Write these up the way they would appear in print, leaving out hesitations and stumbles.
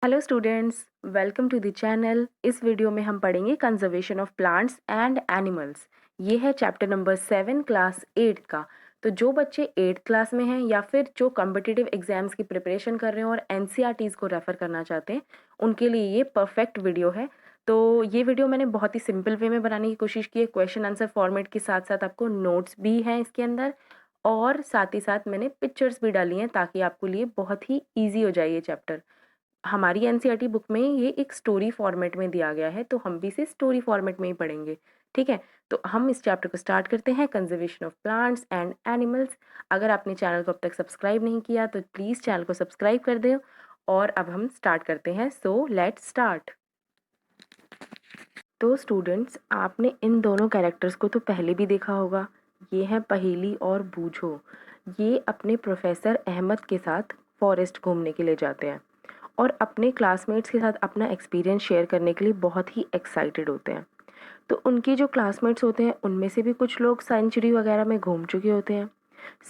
Hello students, welcome to the channel. इस video में हम पढ़ेंगे conservation of plants and animals. ये है चैप्टर नंबर 7 क्लास 8 का। तो जो बच्चे 8th क्लास में हैं या फिर जो कॉम्पिटिटिव एग्जाम्स की प्रिपरेशन कर रहे हैं और एनसीईआरटीज़ को रेफ़र करना चाहते हैं, उनके लिए ये परफेक्ट वीडियो है। तो ये वीडियो मैंने बहुत ही सिंपल वे में बनाने की कोशिश की है। क्वेश्चन आंसर फॉर्मेट के साथ साथ आपको नोट्स भी हैं इसके अंदर, और साथ ही साथ मैंने पिक्चर्स भी डाली हैं ताकि आपको लिए बहुत ही ईजी हो जाए ये चैप्टर। हमारी एनसीईआरटी बुक में ये एक स्टोरी फॉर्मेट में दिया गया है, तो हम भी इसे स्टोरी फॉर्मेट में ही पढ़ेंगे। ठीक है, तो हम इस चैप्टर को स्टार्ट करते हैं, conservation of plants and animals. अगर आपने चैनल को अब तक सब्सक्राइब नहीं किया तो प्लीज़ चैनल को सब्सक्राइब कर दें। और अब हम स्टार्ट करते हैं, सो लेट्स स्टार्ट। तो स्टूडेंट्स, आपने इन दोनों कैरेक्टर्स को तो पहले भी देखा होगा। ये हैं पहेली और बूझो। ये अपने प्रोफेसर अहमद के साथ फॉरेस्ट घूमने के लिए जाते हैं और अपने क्लासमेट्स के साथ अपना एक्सपीरियंस शेयर करने के लिए बहुत ही एक्साइटेड होते हैं। तो उनके जो क्लासमेट्स होते हैं उनमें से भी कुछ लोग सेंचुरी वगैरह में घूम चुके होते हैं।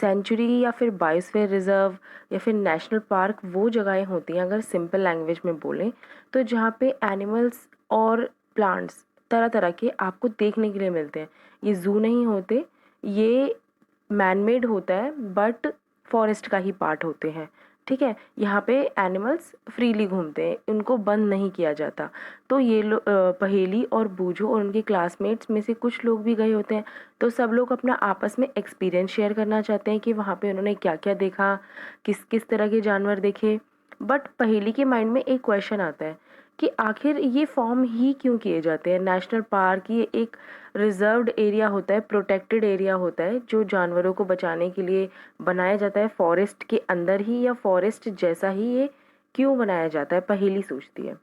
सेंचुरी या फिर बायोस्फीयर रिजर्व या फिर नेशनल पार्क वो जगहें होती हैं, अगर सिंपल लैंग्वेज में बोलें तो, जहाँ पे एनिमल्स और प्लांट्स तरह तरह के आपको देखने के लिए मिलते हैं। ये ज़ू नहीं होते, ये मैन मेड होता है, बट फॉरेस्ट का ही पार्ट होते हैं। ठीक है, यहाँ पे एनिमल्स फ्रीली घूमते हैं, इनको बंद नहीं किया जाता। तो ये पहेली और बूझो और उनके क्लासमेट्स में से कुछ लोग भी गए होते हैं। तो सब लोग अपना आपस में एक्सपीरियंस शेयर करना चाहते हैं कि वहाँ पे उन्होंने क्या क्या देखा, किस किस तरह के जानवर देखे। बट पहेली के माइंड में एक क्वेश्चन आता है कि आखिर ये फॉर्म ही क्यों किए जाते हैं। नेशनल पार्क ये एक रिजर्व्ड एरिया होता है, प्रोटेक्टेड एरिया होता है, जो जानवरों को बचाने के लिए बनाया जाता है। फॉरेस्ट के अंदर ही या फॉरेस्ट जैसा ही ये क्यों बनाया जाता है, पहेली सोचती है।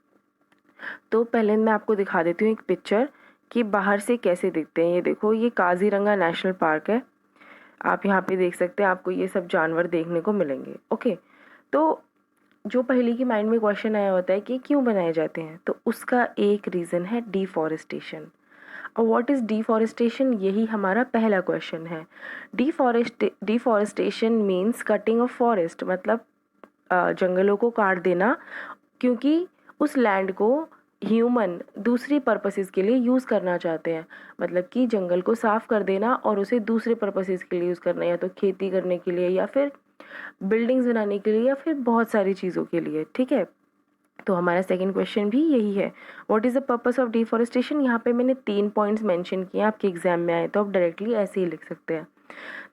तो पहले मैं आपको दिखा देती हूँ एक पिक्चर कि बाहर से कैसे दिखते हैं। ये देखो, ये काजीरंगा नेशनल पार्क है। आप यहाँ पे देख सकते हैं, आपको ये सब जानवर देखने को मिलेंगे। ओके, तो जो पहले की माइंड में क्वेश्चन आया होता है कि क्यों बनाए जाते हैं, तो उसका एक रीज़न है डिफॉरेस्टेशन। और व्हाट इज़ डिफॉरेस्टेशन, यही हमारा पहला क्वेश्चन है। Deforestation means cutting of forest, मतलब जंगलों को काट देना, क्योंकि उस लैंड को ह्यूमन दूसरी पर्पसेस के लिए यूज़ करना चाहते हैं। मतलब कि जंगल को साफ़ कर देना और उसे दूसरे पर्पसेस के लिए यूज़ करना, या तो खेती करने के लिए या फिर बिल्डिंग्स बनाने के लिए या फिर बहुत सारी चीज़ों के लिए। ठीक है, तो हमारा सेकंड क्वेश्चन भी यही है, what is the purpose of deforestation. यहाँ पे मैंने 3 पॉइंट्स मेंशन किए हैं, आपके एग्जाम में आए तो आप डायरेक्टली ऐसे ही लिख सकते हैं।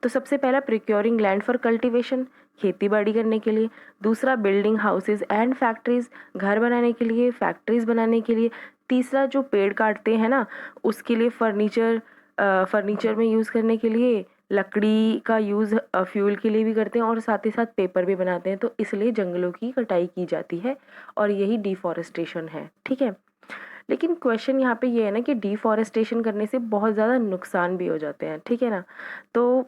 तो सबसे पहला, प्रिक्योरिंग लैंड फॉर कल्टीवेशन, खेती बाड़ी करने के लिए। दूसरा, बिल्डिंग हाउसेज एंड फैक्ट्रीज, घर बनाने के लिए, फैक्ट्रीज बनाने के लिए। तीसरा, जो पेड़ काटते हैं ना, उसके लिए फर्नीचर में यूज़ करने के लिए। लकड़ी का यूज़ फ्यूल के लिए भी करते हैं और साथ ही साथ पेपर भी बनाते हैं, तो इसलिए जंगलों की कटाई की जाती है और यही डिफॉरेस्टेशन है। ठीक है, लेकिन क्वेश्चन यहाँ पे ये है ना कि डिफॉरेस्टेशन करने से बहुत ज़्यादा नुकसान भी हो जाते हैं। ठीक है ना, तो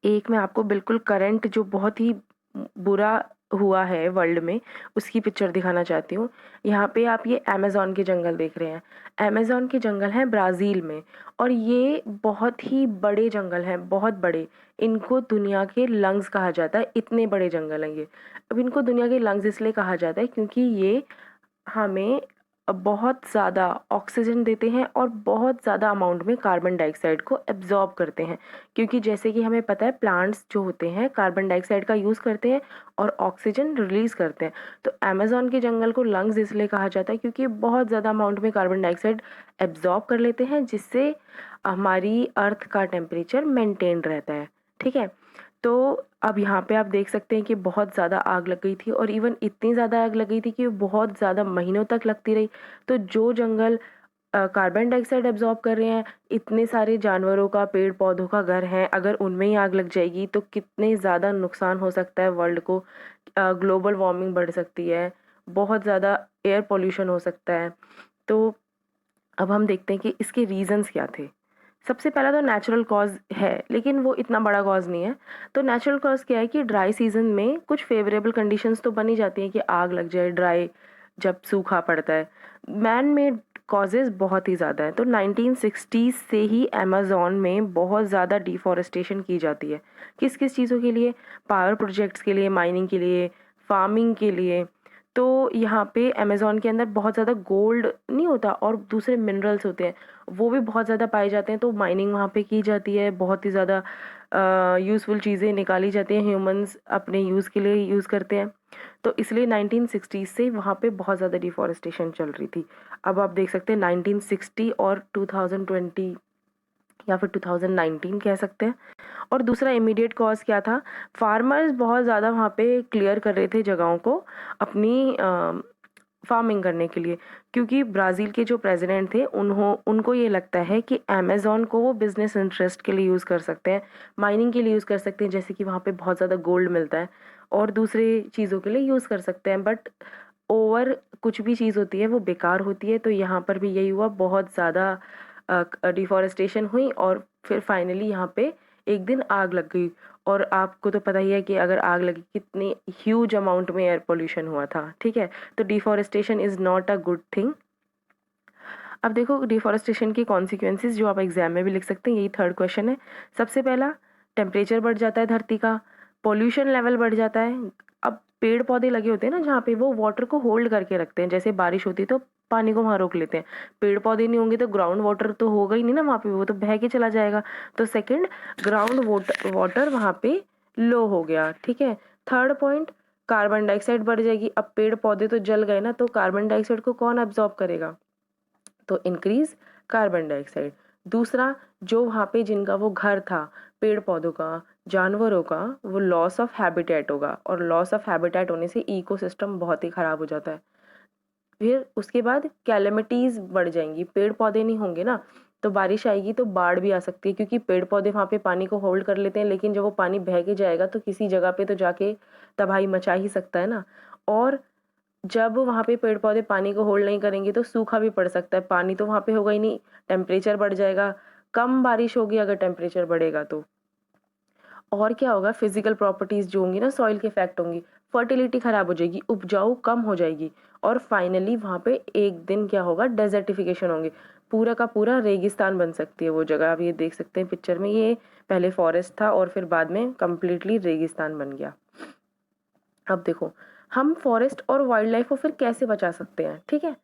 एक मैं आपको बिल्कुल करंट जो बहुत ही बुरा हुआ है वर्ल्ड में, उसकी पिक्चर दिखाना चाहती हूँ। यहाँ पे आप ये अमेज़न के जंगल देख रहे हैं। अमेज़न के जंगल हैं ब्राज़ील में, और ये बहुत ही बड़े जंगल हैं, बहुत बड़े। इनको दुनिया के लंग्स कहा जाता है, इतने बड़े जंगल हैं ये। अब इनको दुनिया के लंग्स इसलिए कहा जाता है क्योंकि ये हमें बहुत ज़्यादा ऑक्सीजन देते हैं और बहुत ज़्यादा अमाउंट में कार्बन डाइऑक्साइड को एब्जॉर्ब करते हैं। क्योंकि जैसे कि हमें पता है, प्लांट्स जो होते हैं कार्बन डाइऑक्साइड का यूज़ करते हैं और ऑक्सीजन रिलीज़ करते हैं। तो अमेज़न के जंगल को लंग्स इसलिए कहा जाता है क्योंकि बहुत ज़्यादा अमाउंट में कार्बन डाइऑक्साइड एब्जॉर्ब कर लेते हैं, जिससे हमारी अर्थ का टेम्परेचर मेंटेन रहता है। ठीक है, तो अब यहाँ पे आप देख सकते हैं कि बहुत ज़्यादा आग लग गई थी, और इवन इतनी ज़्यादा आग लग गई थी कि बहुत ज़्यादा महीनों तक लगती रही। तो जो जंगल कार्बन डाइऑक्साइड एब्जॉर्ब कर रहे हैं, इतने सारे जानवरों का, पेड़ पौधों का घर है, अगर उनमें ही आग लग जाएगी तो कितने ज़्यादा नुकसान हो सकता है वर्ल्ड को। ग्लोबल वार्मिंग बढ़ सकती है, बहुत ज़्यादा एयर पोल्यूशन हो सकता है। तो अब हम देखते हैं कि इसके रीज़न्स क्या थे। सबसे पहला तो नेचुरल कॉज़ है, लेकिन वो इतना बड़ा कॉज़ नहीं है। तो नेचुरल कॉज़ क्या है कि ड्राई सीज़न में कुछ फ़ेवरेबल कंडीशंस तो बनी जाती हैं कि आग लग जाए, ड्राई जब सूखा पड़ता है। मैन मेड कॉजेज़ बहुत ही ज़्यादा हैं। तो 1960s से ही अमेज़न में बहुत ज़्यादा डिफ़ॉरेस्टेशन की जाती है। किस-किस चीज़ों के लिए? पावर प्रोजेक्ट्स के लिए, माइनिंग के लिए, फार्मिंग के लिए। तो यहाँ पे अमेज़न के अंदर बहुत ज़्यादा गोल्ड नहीं होता और दूसरे मिनरल्स होते हैं, वो भी बहुत ज़्यादा पाए जाते हैं, तो माइनिंग वहाँ पे की जाती है, बहुत ही ज़्यादा यूज़फुल चीज़ें निकाली जाती हैं, ह्यूमंस अपने यूज़ के लिए यूज़ करते हैं। तो इसलिए 1960s से वहाँ पे बहुत ज़्यादा डिफ़ॉरेस्टेशन चल रही थी। अब आप देख सकते हैं 1960 और 2020 या फिर 2019 कह सकते हैं। और दूसरा इमीडिएट कॉज़ क्या था, फार्मर्स बहुत ज़्यादा वहाँ पे क्लियर कर रहे थे जगहों को अपनी फार्मिंग करने के लिए, क्योंकि ब्राज़ील के जो प्रेसिडेंट थे उनको ये लगता है कि अमेज़न को वो बिज़नेस इंटरेस्ट के लिए यूज़ कर सकते हैं, माइनिंग के लिए यूज़ कर सकते हैं, जैसे कि वहाँ पे बहुत ज़्यादा गोल्ड मिलता है और दूसरे चीज़ों के लिए यूज़ कर सकते हैं, बट ओवर कुछ भी चीज़ होती है वो बेकार होती है। तो यहाँ पर भी यही हुआ, बहुत ज़्यादा डिफ़ॉरेस्टेशन हुई और फिर फाइनली यहाँ पे एक दिन आग लग गई। और आपको तो पता ही है कि अगर आग लगी कितनी ह्यूज अमाउंट में एयर पोल्यूशन हुआ था, ठीक है? तो deforestation is not a good thing. अब देखो डिफ़ॉरेस्टेशन के कॉन्सिक्वेंसेस जो आप एग्ज़ाम में भी लिख सकते हैं, यही थर्ड क्वेश्चन है। सबसे पहला, टेम्परेचर बढ़ जाता है धरती का, पॉल्यूशन लेवल बढ़ जाता है। अब पेड़-पौधे लगे होते हैं ना जहाँ पे, वो वाटर को होल्ड करके रखते हैं, जैसे बारिश होती है तो पानी को वहाँ रोक लेते हैं। पेड़-पौधे नहीं होंगे तो ग्राउंड वाटर तो होगा ही नहीं ना वहाँ पे, वो तो बह के चला जाएगा। तो सेकंड, ग्राउंड वाटर वहाँ पे लो हो गया, ठीक है? थर्ड पॉइंट, कार्बन डाइऑक्साइड बढ़ जाएगी। अब पेड़-पौधे तो जल गए ना, तो कार्बन डाइऑक्साइड को कौन अब्ज़ॉर्ब करेगा? तो इंक्रीज कार्बन डाइऑक्साइड। दूसरा, जो वहाँ पे जिनका वो घर था, पेड़ पौधों का, जानवरों का, वो लॉस ऑफ हैबिटेट होगा और लॉस ऑफ हैबिटेट होने से इकोसिस्टम बहुत ही ख़राब हो जाता है। फिर उसके बाद कैलेमिटीज़ बढ़ जाएंगी, पेड़ पौधे नहीं होंगे ना, तो बारिश आएगी तो बाढ़ भी आ सकती है, क्योंकि पेड़ पौधे वहाँ पे पानी को होल्ड कर लेते हैं, लेकिन जब वो पानी बह के जाएगा तो किसी जगह पे तो जाके तबाही मचा ही सकता है ना। और जब वहाँ पे पेड़-पौधे पानी को होल्ड नहीं करेंगे तो सूखा भी पड़ सकता है, पानी तो वहाँ पे होगा ही नहीं, टेम्परेचर बढ़ जाएगा, कम बारिश होगी अगर टेम्परेचर बढ़ेगा तो। और क्या होगा, फिज़िकल प्रॉपर्टीज़ जो होंगी ना सॉइल के इफ़ेक्ट होंगी, फर्टिलिटी ख़राब हो जाएगी, उपजाऊ कम हो जाएगी और फाइनली वहाँ पे एक दिन क्या होगा, डेज़र्टिफ़िकेशन होंगे, पूरा का पूरा रेगिस्तान बन सकती है वो जगह। आप ये देख सकते हैं पिक्चर में, ये पहले फॉरेस्ट था और फिर बाद में कंप्लीटली रेगिस्तान बन गया। अब देखो, हम फॉरेस्ट और वाइल्ड लाइफ को फिर कैसे बचा सकते हैं, ठीक है?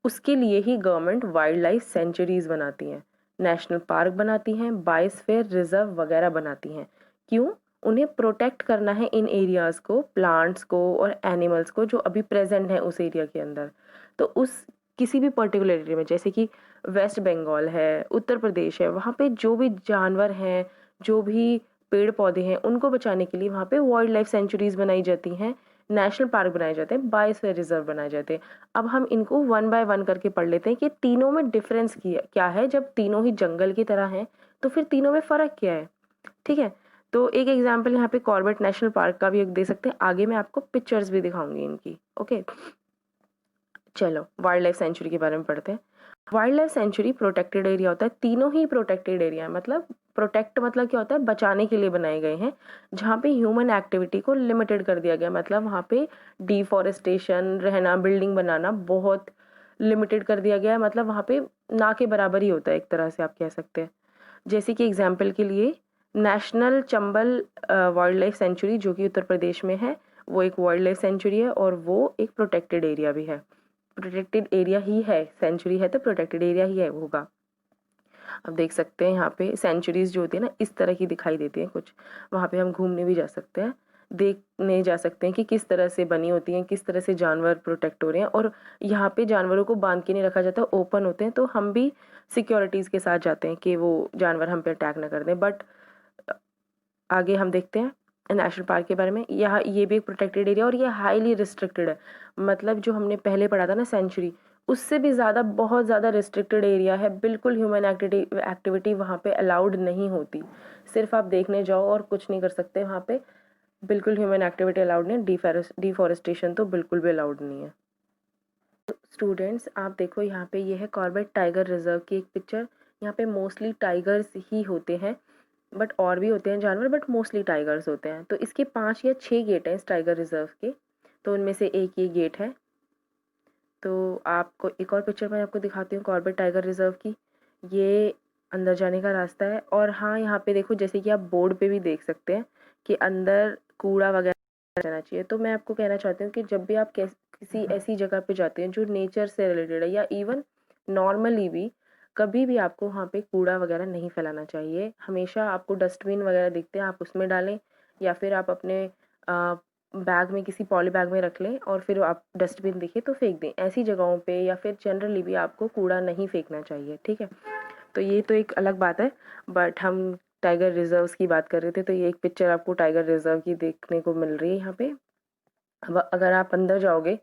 उसके लिए ही गवर्नमेंट वाइल्ड लाइफ सेंचुरीज बनाती हैं, नेशनल पार्क बनाती हैं, बायोस्फीयर रिजर्व वगैरह बनाती हैं। क्यों? उन्हें प्रोटेक्ट करना है इन एरियाज़ को, प्लांट्स को और एनिमल्स को जो अभी प्रेजेंट हैं उस एरिया के अंदर। तो उस किसी भी पर्टिकुलर एरिया में, जैसे कि वेस्ट बंगाल है, उत्तर प्रदेश है, वहाँ पे जो भी जानवर हैं, जो भी पेड़ पौधे हैं, उनको बचाने के लिए वहाँ पे वाइल्ड लाइफ सेंचुरीज बनाई जाती हैं, नेशनल पार्क बनाए जाते हैं, बायोस्फीयर रिजर्व बनाए जाते हैं। अब हम इनको वन बाय वन करके पढ़ लेते हैं कि तीनों में डिफरेंस क्या है। जब तीनों ही जंगल की तरह हैं तो फिर तीनों में फ़र्क क्या है, ठीक है? तो एक एग्जांपल यहाँ पे कॉर्बेट नेशनल पार्क का भी एक दे सकते हैं, आगे मैं आपको पिक्चर्स भी दिखाऊंगी इनकी, ओके? चलो वाइल्ड लाइफ सेंचुरी के बारे में पढ़ते हैं। Wild life sanctuary protected area होता है, तीनों ही प्रोटेक्टेड एरिया है, मतलब प्रोटेक्ट मतलब क्या होता है, बचाने के लिए बनाए गए हैं, जहाँ पे ह्यूमन एक्टिविटी को लिमिटेड कर दिया गया, मतलब वहाँ पे डिफॉरेस्टेशन, रहना, बिल्डिंग बनाना बहुत लिमिटेड कर दिया गया है, मतलब वहाँ पे ना के बराबर ही होता है एक तरह से आप कह सकते हैं। जैसे कि एग्जाम्पल के लिए national Chambal wild life sanctuary जो कि उत्तर प्रदेश में है, वो एक वाइल्ड लाइफ सेंचुरी है और वो एक प्रोटेक्टेड एरिया भी है। प्रोटेक्टेड एरिया ही है, सेंचुरी है तो प्रोटेक्टेड एरिया ही है होगा। अब देख सकते हैं यहाँ पे सेंचुरीज जो होती है ना, इस तरह की दिखाई देती हैं कुछ, वहाँ पे हम घूमने भी जा सकते हैं, देखने जा सकते हैं कि किस तरह से बनी होती हैं, किस तरह से जानवर प्रोटेक्ट हो रहे हैं। और यहाँ पे जानवरों को बांध के नहीं रखा जाता, ओपन होते हैं, तो हम भी सिक्योरिटीज़ के साथ जाते हैं कि वो जानवर हम पे अटैक ना कर दें। बट आगे हम देखते हैं नेशनल पार्क के बारे में। यहाँ ये भी एक प्रोटेक्टेड एरिया और ये हाईली रिस्ट्रिक्टेड है, मतलब जो हमने पहले पढ़ा था ना सेंचुरी, उससे भी ज़्यादा बहुत ज़्यादा रिस्ट्रिक्टेड एरिया है, बिल्कुल ह्यूमन एक्टिविटी वहाँ पे अलाउड नहीं होती, सिर्फ आप देखने जाओ और कुछ नहीं कर सकते वहाँ पे, बिल्कुल ह्यूमन एक्टिविटी अलाउड नहीं है, डिफॉरेस्टेशन तो बिल्कुल भी अलाउड नहीं है। स्टूडेंट्स आप देखो यहाँ पे ये है कॉर्बेट टाइगर रिजर्व की एक पिक्चर। यहाँ पे मोस्टली टाइगर्स ही होते हैं, बट और भी होते हैं जानवर, बट मोस्टली टाइगर्स होते हैं। तो इसके 5 या 6 गेट हैं इस टाइगर रिजर्व के, तो उनमें से एक ये गेट है। तो आपको एक और पिक्चर मैं आपको दिखाती हूँ कॉर्बेट टाइगर रिजर्व की, ये अंदर जाने का रास्ता है। और हाँ, यहाँ पे देखो जैसे कि आप बोर्ड पे भी देख सकते हैं कि अंदर कूड़ा वगैरह रहना चाहिए। तो मैं आपको कहना चाहती हूँ कि जब भी आप किसी ऐसी जगह पे जाते हैं जो नेचर से रिलेटेड है या इवन नॉर्मली भी, कभी भी आपको वहाँ पे कूड़ा वगैरह नहीं फैलाना चाहिए। हमेशा आपको डस्टबिन वगैरह दिखते हैं, आप उसमें डालें या फिर आप अपने बैग में किसी पॉली बैग में रख लें और फिर आप डस्टबिन दिखे तो फेंक दें। ऐसी जगहों पे या फिर जनरली भी आपको कूड़ा नहीं फेंकना चाहिए, ठीक है? तो ये तो एक अलग बात है, बट हम टाइगर रिजर्व्स की बात कर रहे थे, तो ये एक पिक्चर आपको टाइगर रिजर्व की देखने को मिल रही है यहाँ पे। अब अगर आप अंदर जाओगे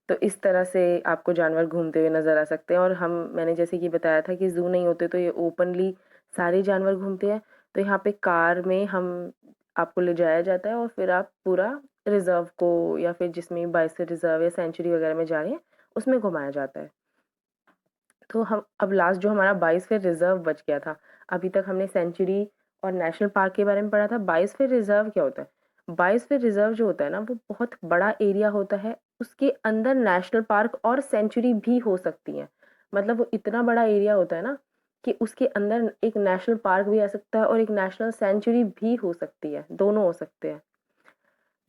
तो इस तरह से आपको जानवर घूमते हुए नज़र आ सकते हैं। और मैंने जैसे कि बताया था कि ज़ू नहीं होते तो ये ओपनली सारे जानवर घूमते हैं। तो यहाँ पे कार में हम आपको ले जाया जाता है और फिर आप पूरा रिजर्व को या फिर जिसमें बाइसर रिजर्व या सेंचुरी वगैरह में जा रहे हैं उसमें घुमाया जाता है। तो हम अब लास्ट जो हमारा 22 फिर रिजर्व बच गया था। अभी तक हमने सेंचुरी और नेशनल पार्क के बारे में पढ़ा था। 22 फिर रिजर्व क्या होता है? 22 फिर रिजर्व जो होता है ना, वो बहुत बड़ा एरिया होता है। उसके अंदर नेशनल पार्क और सेंचुरी भी हो सकती है। मतलब वो इतना बड़ा एरिया होता है ना कि उसके अंदर एक नेशनल पार्क भी आ सकता है और एक नेशनल सेंचुरी भी हो सकती है, दोनों हो सकते हैं।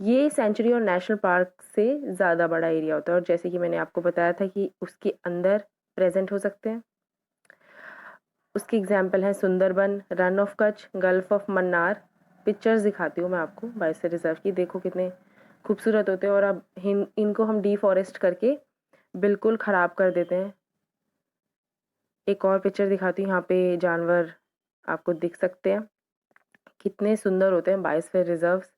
ये सेंचुरी और नेशनल पार्क से ज़्यादा बड़ा एरिया होता है और जैसे कि मैंने आपको बताया था कि उसके अंदर प्रेजेंट हो सकते हैं। उसके एग्जाम्पल हैं Sundarban, run of Kutch, gulf of Mannar. Pictures दिखाती हूँ मैं आपको बाइसर रिजर्व की, देखो कितने खूबसूरत होते हैं। और अब इनको हम डिफॉरेस्ट करके बिल्कुल ख़राब कर देते हैं। एक और पिक्चर दिखाती हूँ, यहाँ पे जानवर आपको दिख सकते हैं, कितने सुंदर होते हैं बायोस्फीयर रिजर्व्स।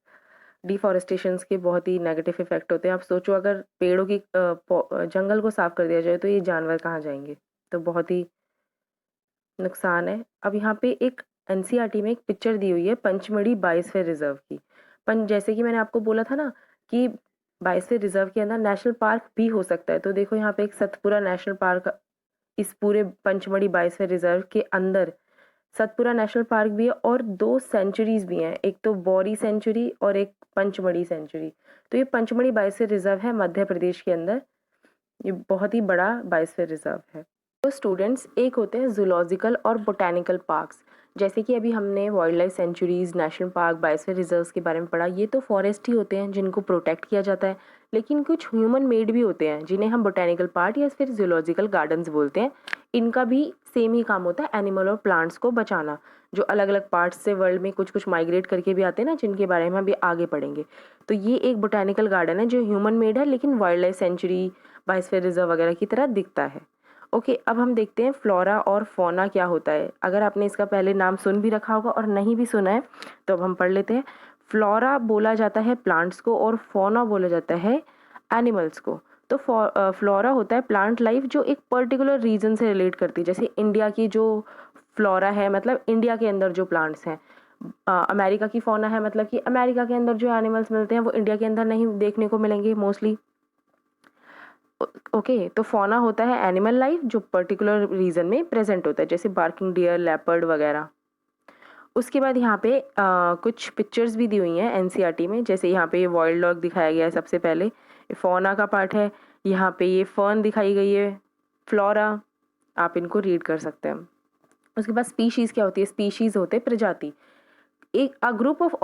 डिफॉरेस्टेशंस के बहुत ही नेगेटिव इफेक्ट होते हैं। आप सोचो अगर पेड़ों की जंगल को साफ कर दिया जाए तो ये जानवर कहाँ जाएंगे? तो बहुत ही नुकसान है। अब यहाँ पे एक एनसीईआरटी में एक पिक्चर दी हुई है पंचमढ़ी बायोस्फीयर रिजर्व की। जैसे कि मैंने आपको बोला था ना कि बायोस्फीयर रिजर्व के अंदर नेशनल पार्क भी हो सकता है। तो देखो यहाँ पे एक सतपुरा नेशनल पार्क इस पूरे पंचमढ़ी बायोस्फीयर रिजर्व के अंदर सतपुरा नेशनल पार्क भी है और 2 सेंचुरीज भी हैं, एक तो बौरी सेंचुरी और एक पंचमढ़ी सेंचुरी। तो ये पंचमढ़ी बायोस्फीयर रिजर्व है मध्य प्रदेश के अंदर। ये बहुत ही बड़ा बायोस्फीयर रिजर्व है। तो स्टूडेंट्स, एक होते हैं जूलॉजिकल और बोटैनिकल पार्क्स। जैसे कि अभी हमने wild life sanctuaries, national park, biosphere reserves के बारे में पढ़ा। ये तो फॉरेस्ट ही होते हैं जिनको प्रोटेक्ट किया जाता है, लेकिन कुछ ह्यूमन मेड भी होते हैं जिन्हें हम बोटैनिकल पार्क या फिर जूलॉजिकल गार्डन्स बोलते हैं। इनका भी सेम ही काम होता है, एनिमल और प्लांट्स को बचाना, जो अलग अलग पार्ट्स से वर्ल्ड में कुछ कुछ माइग्रेट करके भी आते हैं ना, जिनके बारे में हम अभी आगे पढ़ेंगे। तो ये एक बोटैनिकल गार्डन है जो ह्यूमन मेड है लेकिन wild life sanctuary, biosphere reserve वगैरह की तरह दिखता है। ओके, अब हम देखते हैं फ्लोरा और फौना क्या होता है। अगर आपने इसका पहले नाम सुन भी रखा होगा और नहीं भी सुना है तो अब हम पढ़ लेते हैं। फ्लोरा बोला जाता है प्लांट्स को और फौना बोला जाता है एनिमल्स को। तो फ्लोरा होता है प्लांट लाइफ जो एक पर्टिकुलर रीजन से रिलेट करती है। जैसे इंडिया की जो फ्लोरा है, मतलब इंडिया के अंदर जो प्लांट्स हैं। अमेरिका की फौना है, मतलब कि अमेरिका के अंदर जो एनिमल्स मिलते हैं वो इंडिया के अंदर नहीं देखने को मिलेंगे मोस्टली। ओके, तो फौना होता है एनिमल लाइफ जो पर्टिकुलर रीजन में प्रेजेंट होता है, जैसे बार्किंग डियर, लेपर्ड वगैरह। उसके बाद यहाँ पे कुछ पिक्चर्स भी दी हुई हैं एनसीईआरटी में। जैसे यहाँ पे ये वाइल्ड डॉग दिखाया गया है सबसे पहले, ये फौना का पार्ट है। यहाँ पे ये फर्न दिखाई गई है, फ्लोरा। आप इनको रीड कर सकते हैं। उसके बाद स्पीशीज़ क्या होती है? स्पीशीज़ होते हैं प्रजाति, एक ग्रुप ऑफ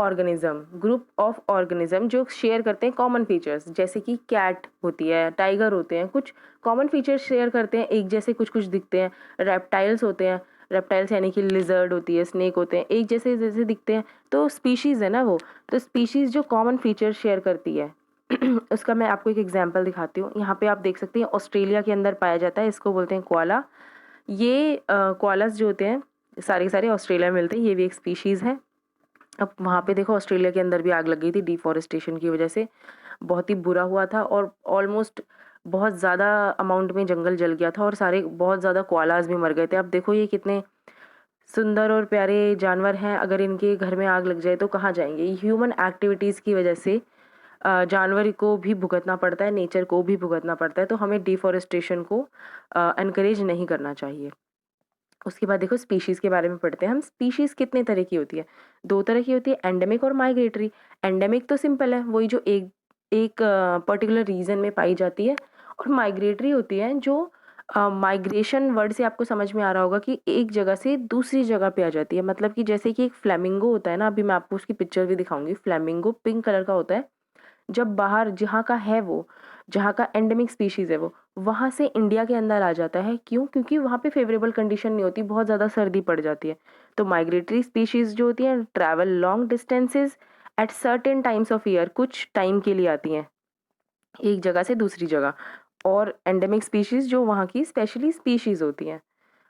ऑर्गेनिज्म जो शेयर करते हैं कॉमन फीचर्स। जैसे कि कैट होती है, टाइगर होते हैं, कुछ कॉमन फीचर्स शेयर करते हैं, एक जैसे कुछ कुछ दिखते हैं। रेप्टाइल्स होते हैं, रेप्टाइल्स यानी कि लिजर्ड होती है, स्नेक होते हैं, एक जैसे जैसे दिखते हैं। तो स्पीशीज़ है ना वो, तो स्पीशीज़ जो कॉमन फीचर्स शेयर करती है उसका मैं आपको एक एग्जांपल दिखाती हूँ। यहाँ पे आप देख सकते हैं ऑस्ट्रेलिया के अंदर पाया जाता है, इसको बोलते हैं कोआला। ये कोआलास जो होते हैं सारे के सारे ऑस्ट्रेलिया में मिलते हैं, ये भी एक स्पीशीज़ है। अब वहाँ पे देखो ऑस्ट्रेलिया के अंदर भी आग लग गई थी डिफॉरेस्टेशन की वजह से, बहुत ही बुरा हुआ था और ऑलमोस्ट बहुत ज़्यादा अमाउंट में जंगल जल गया था और सारे बहुत ज़्यादा कोआलास भी मर गए थे। अब देखो ये कितने सुंदर और प्यारे जानवर हैं, अगर इनके घर में आग लग जाए तो कहाँ जाएंगे? ह्यूमन एक्टिविटीज़ की वजह से जानवर को भी भुगतना पड़ता है, नेचर को भी भुगतना पड़ता है। तो हमें डिफॉरेस्टेशन को एनकरेज नहीं करना चाहिए। उसके बाद देखो स्पीशीज़ के बारे में पढ़ते हैं हम। स्पीशीज़ कितने तरह की होती है? 2 तरह की होती है, एंडेमिक और माइग्रेटरी। एंडेमिक तो सिंपल है, वही जो एक एक पर्टिकुलर रीजन में पाई जाती है। और माइग्रेटरी होती है जो माइग्रेशन वर्ड से आपको समझ में आ रहा होगा कि एक जगह से दूसरी जगह पे आ जाती है। मतलब कि जैसे कि एक फ्लेमिंगो होता है ना, अभी मैं आपको उसकी पिक्चर भी दिखाऊंगी। फ्लेमिंगो पिंक कलर का होता है जब बाहर जहाँ का है वो, जहाँ का एंडेमिक स्पीशीज़ है वो, वहाँ से इंडिया के अंदर आ जाता है। क्यों? क्योंकि वहाँ पे फ़ेवरेबल कंडीशन नहीं होती, बहुत ज़्यादा सर्दी पड़ जाती है। तो माइग्रेटरी स्पीशीज़ जो होती हैं travel long distances at certain times of year, कुछ टाइम के लिए आती हैं, एक जगह से दूसरी जगह। और एंडेमिक स्पीशीज़ जो वहाँ की स्पेशली स्पीशीज़ होती हैं।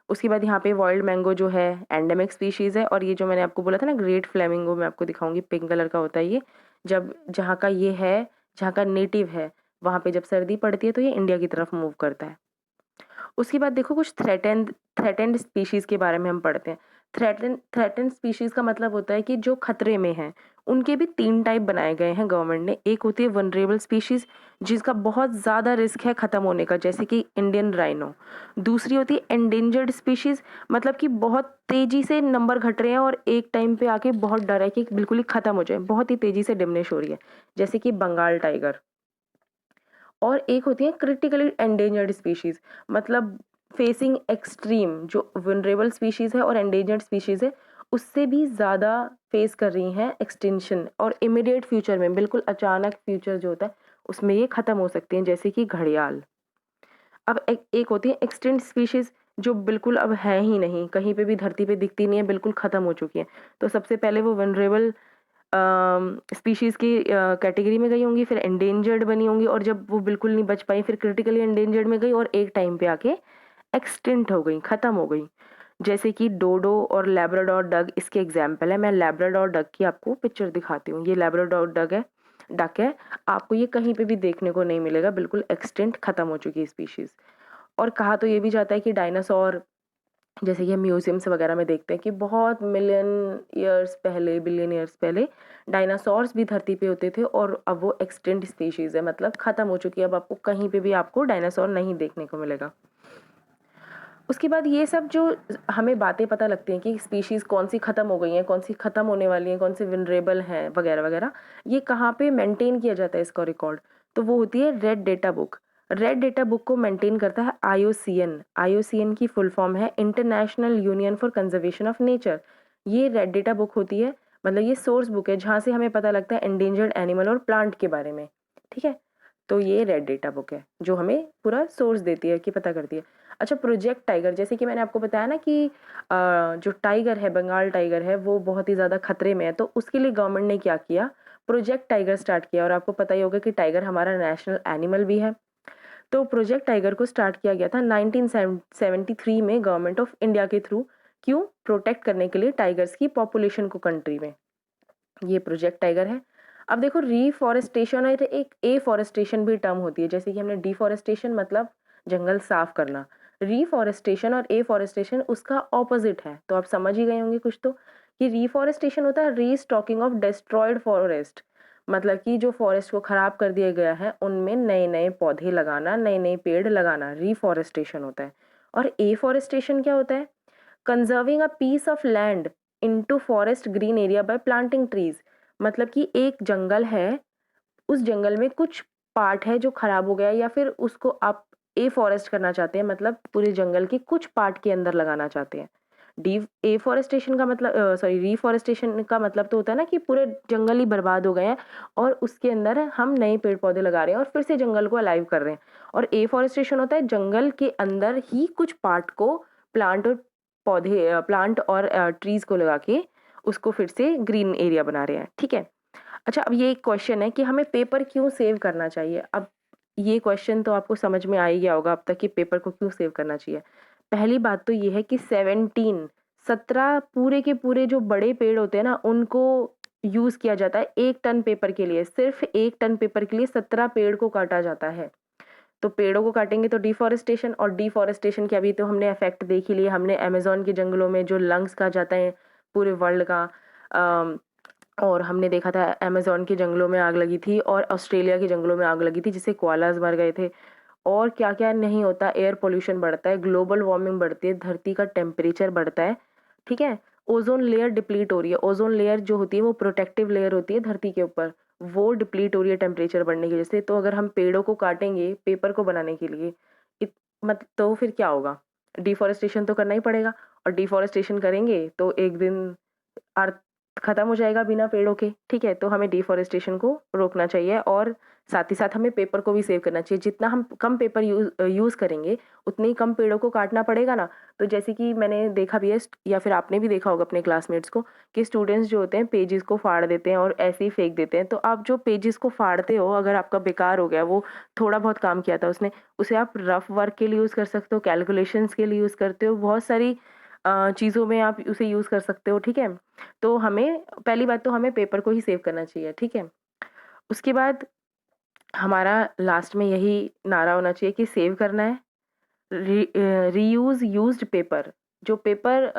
उसके बाद यहाँ पे वाइल्ड मैंगो जो है एंडेमिक स्पीशीज़ है, और ये जो मैंने आपको बोला था ना ग्रेट फ्लेमिंगो, मैं आपको दिखाऊंगी, पिंक कलर का होता है ये। जब जहाँ का ये है, जहाँ का नेटिव है, वहाँ पे जब सर्दी पड़ती है तो ये इंडिया की तरफ मूव करता है। उसके बाद देखो कुछ थ्रेटेंड स्पीशीज़ के बारे में हम पढ़ते हैं। थ्रेटेंड स्पीशीज़ का मतलब होता है कि जो खतरे में हैं। उनके भी 3 टाइप बनाए गए हैं गवर्नमेंट ने। एक होती है वल्नरेबल स्पीशीज़, जिसका बहुत ज़्यादा रिस्क है ख़त्म होने का, जैसे कि इंडियन राइनो। दूसरी होती है एंडेंजर्ड स्पीशीज़, मतलब कि बहुत तेज़ी से नंबर घट रहे हैं और एक टाइम पे आके बहुत डर है कि बिल्कुल ही ख़त्म हो जाए, बहुत ही तेज़ी से डिमिनिश हो रही है, जैसे कि बंगाल टाइगर। और एक होती है क्रिटिकली एंडेंजर्ड स्पीशीज़, मतलब फेसिंग एक्सट्रीम, जो वल्नरेबल स्पीशीज़ है और एंडेंजर्ड स्पीशीज़ है, उससे भी ज़्यादा फेस कर रही हैं एक्सटिंक्शन, और इमीडिएट फ्यूचर में, बिल्कुल अचानक फ्यूचर जो होता है उसमें ये ख़त्म हो सकती हैं, जैसे कि घड़ियाल। अब एक एक होती है एक्सटिंक्ट स्पीशीज़, जो बिल्कुल अब है ही नहीं, कहीं पे भी धरती पे दिखती नहीं है, बिल्कुल ख़त्म हो चुकी हैं। तो सबसे पहले वो वल्नरेबल स्पीशीज़ की कैटेगरी में गई होंगी, फिर एंडेंजर्ड बनी होंगी, और जब वो बिल्कुल नहीं बच पाई फिर क्रिटिकली एंडेंजर्ड में गई, और एक टाइम पे आके एक्सटिंक्ट हो गई, ख़त्म हो गई। जैसे कि डोडो और लैब्राडोर डक इसके एग्जाम्पल है। मैं लैब्राडोर डक की आपको पिक्चर दिखाती हूँ। ये लैब्राडोर डक है। आपको ये कहीं पे भी देखने को नहीं मिलेगा, बिल्कुल एक्सटिंक्ट, ख़त्म हो चुकी है स्पीशीज़। और कहा तो ये भी जाता है कि डायनासोर, जैसे कि हम म्यूजियम्स वगैरह में देखते हैं कि बहुत मिलियन ईयर्स पहले, बिलियन ईयर्स पहले डायनासोर्स भी धरती पे होते थे, और अब वो एक्सटिंक्ट स्पीशीज़ है, मतलब ख़त्म हो चुकी है। अब आपको कहीं पे भी आपको डायनासोर नहीं देखने को मिलेगा। उसके बाद ये सब जो हमें बातें पता लगती हैं कि स्पीशीज़ कौन सी ख़त्म हो गई हैं, कौन सी ख़त्म होने वाली हैं, कौन सी विनरेबल हैं, वगैरह वगैरह, ये कहाँ पे मेंटेन किया जाता है इसका रिकॉर्ड? तो वो होती है red data book. Red data book को मेंटेन करता है आईयूसीएन। आईयूसीएन की फुल फॉर्म है international union for conservation of nature. ये रेड डेटा बुक होती है, मतलब ये सोर्स बुक है जहाँ से हमें पता लगता है एंडेंजर्ड एनिमल और प्लांट के बारे में। ठीक है? तो ये रेड डेटा बुक है जो हमें पूरा सोर्स देती है, कि पता करती है। अच्छा, प्रोजेक्ट टाइगर, जैसे कि मैंने आपको बताया ना कि जो टाइगर है, बंगाल टाइगर है, वो बहुत ही ज़्यादा खतरे में है, तो उसके लिए गवर्नमेंट ने क्या किया, प्रोजेक्ट टाइगर स्टार्ट किया। और आपको पता ही होगा कि टाइगर हमारा नेशनल एनिमल भी है। तो प्रोजेक्ट टाइगर को स्टार्ट किया गया था 1973 में गवर्नमेंट ऑफ इंडिया के थ्रू। क्यों? प्रोटेक्ट करने के लिए टाइगर्स की पॉपुलेशन को कंट्री में। ये प्रोजेक्ट टाइगर है। अब देखो, रीफॉरेस्टेशन और एक एफॉरेस्टेशन भी टर्म होती है। जैसे कि हमने डिफॉरेस्टेशन मतलब जंगल साफ करना, रीफॉरेस्टेशन और एफॉरेस्टेशन उसका ऑपोजिट है। तो आप समझ ही गए होंगे कुछ तो, कि रीफॉरेस्टेशन होता है रीस्टॉकिंग ऑफ डिस्ट्रॉयड फॉरेस्ट, मतलब कि जो फॉरेस्ट को खराब कर दिया गया है उनमें नए नए पौधे लगाना, नए नए पेड़ लगाना, रीफॉरेस्टेशन होता है। और एफॉरेस्टेशन क्या होता है? Conserving a piece of land into forest green area by planting trees, मतलब कि एक जंगल है, उस जंगल में कुछ पार्ट है जो खराब हो गया है, या फिर उसको आप ए फॉरेस्ट करना चाहते हैं, मतलब पूरे जंगल के कुछ पार्ट के अंदर लगाना चाहते हैं। डी एफॉरेस्टेशन का मतलब, सॉरी, रीफॉरेस्टेशन का मतलब तो होता है ना कि पूरे जंगल ही बर्बाद हो गए हैं और उसके अंदर हम नए पेड़ पौधे लगा रहे हैं और फिर से जंगल को अलाइव कर रहे हैं। और एफॉरेस्टेशन होता है जंगल के अंदर ही कुछ पार्ट को प्लांट और प्लांट और ट्रीज को लगा के उसको फिर से ग्रीन एरिया बना रहे हैं। ठीक है। अच्छा, अब ये एक क्वेश्चन है कि हमें पेपर क्यों सेव करना चाहिए? अब ये क्वेश्चन तो आपको समझ में आ ही गया होगा अब तक कि पेपर को क्यों सेव करना चाहिए। पहली बात तो ये है कि 17 पूरे के पूरे जो बड़े पेड़ होते हैं ना, उनको यूज किया जाता है 1 टन पेपर के लिए। सिर्फ 1 टन पेपर के लिए 17 पेड़ को काटा जाता है। तो पेड़ों को काटेंगे तो डिफॉरेस्टेशन, और डिफॉरेस्टेशन के अभी तो हमने इफेक्ट देख ही लिए। हमने अमेज़न के जंगलों में जो लंग्स कहा जाता है पूरे वर्ल्ड का, अम, और हमने देखा था अमेज़न के जंगलों में आग लगी थी और ऑस्ट्रेलिया के जंगलों में आग लगी थी जिससे कोआलाज मर गए थे। और क्या-क्या नहीं होता, एयर पॉल्यूशन बढ़ता है, ग्लोबल वार्मिंग बढ़ती है, धरती का टेम्परेचर बढ़ता है, ठीक है? ओज़ोन लेयर डिप्लीट हो रही है। ओज़ोन लेयर जो होती है वो प्रोटेक्टिव लेयर होती है धरती के ऊपर, वो डिप्लीट हो रही है टेम्परेचर बढ़ने की वजह से। तो अगर हम पेड़ों को काटेंगे पेपर को बनाने के लिए, इत मत तो फिर क्या होगा? डिफॉरेस्टेशन तो करना ही पड़ेगा, और डिफॉरेस्टेशन करेंगे तो एक दिन अर्थ ख़त्म हो जाएगा बिना पेड़ों के, ठीक है? तो हमें डिफ़ॉरेस्टेशन को रोकना चाहिए और साथ ही साथ हमें पेपर को भी सेव करना चाहिए। जितना हम कम पेपर यूज़ करेंगे, उतने ही कम पेड़ों को काटना पड़ेगा ना। तो जैसे कि मैंने देखा भी है या फिर आपने भी देखा होगा अपने क्लासमेट्स को कि स्टूडेंट्स जो होते हैं पेजेस को फाड़ देते हैं और ऐसे ही फेंक देते हैं। तो आप जो पेजेस को फाड़ते हो, अगर आपका बेकार हो गया, वो थोड़ा बहुत काम किया था उसने, उसे आप रफ वर्क के लिए यूज़ कर सकते हो, कैलकुलेशंस के लिए यूज़ करते हो, बहुत सारी चीज़ों में आप उसे यूज़ कर सकते हो, ठीक है? तो हमें पहली बात तो हमें पेपर को ही सेव करना चाहिए, ठीक है? उसके बाद हमारा लास्ट में यही नारा होना चाहिए कि सेव करना है, रीयूज़ यूज्ड पेपर, जो पेपर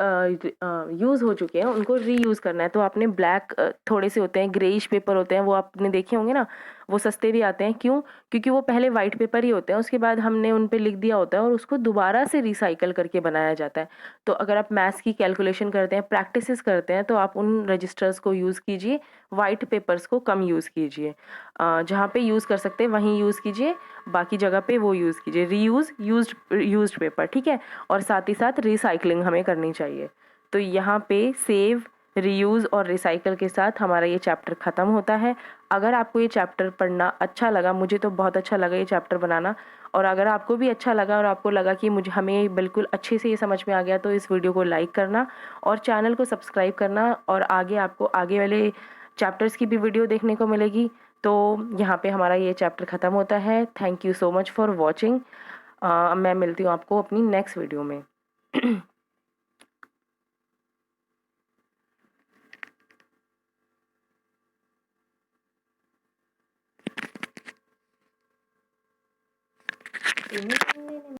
यूज़ हो चुके हैं उनको रीयूज़ करना है। तो आपने ब्लैक थोड़े से होते हैं, ग्रेइश पेपर होते हैं, वो आपने देखे होंगे ना, वो सस्ते भी आते हैं। क्यों? क्योंकि वो पहले व्हाइट पेपर ही होते हैं, उसके बाद हमने उन पे लिख दिया होता है और उसको दोबारा से रिसाइकल करके बनाया जाता है। तो अगर आप मैथ्स की कैलकुलेशन करते हैं, प्रैक्टिसेस करते हैं, तो आप उन रजिस्टर्स को यूज़ कीजिए, व्हाइट पेपर्स को कम यूज़ कीजिए। जहाँ पे यूज़ कर सकते हैं वहीं यूज़ कीजिए, बाकी जगह पे वो यूज़ कीजिए। रीयूज़ यूज्ड पेपर, ठीक है? और साथ ही साथ रिसाइक्लिंग हमें करनी चाहिए। तो यहाँ पे सेव, रीयूज़ और रिसाइकल के साथ हमारा ये चैप्टर ख़त्म होता है। अगर आपको ये चैप्टर पढ़ना अच्छा लगा, मुझे तो बहुत अच्छा लगा ये चैप्टर बनाना, और अगर आपको भी अच्छा लगा और आपको लगा कि मुझे हमें बिल्कुल अच्छे से ये समझ में आ गया, तो इस वीडियो को लाइक करना और चैनल को सब्सक्राइब करना, और आगे आपको आगे वाले चैप्टर्स की भी वीडियो देखने को मिलेगी। तो यहाँ पे हमारा ये चैप्टर ख़त्म होता है। Thank you so much for watching. मैं मिलती हूँ आपको अपनी नेक्स्ट वीडियो में।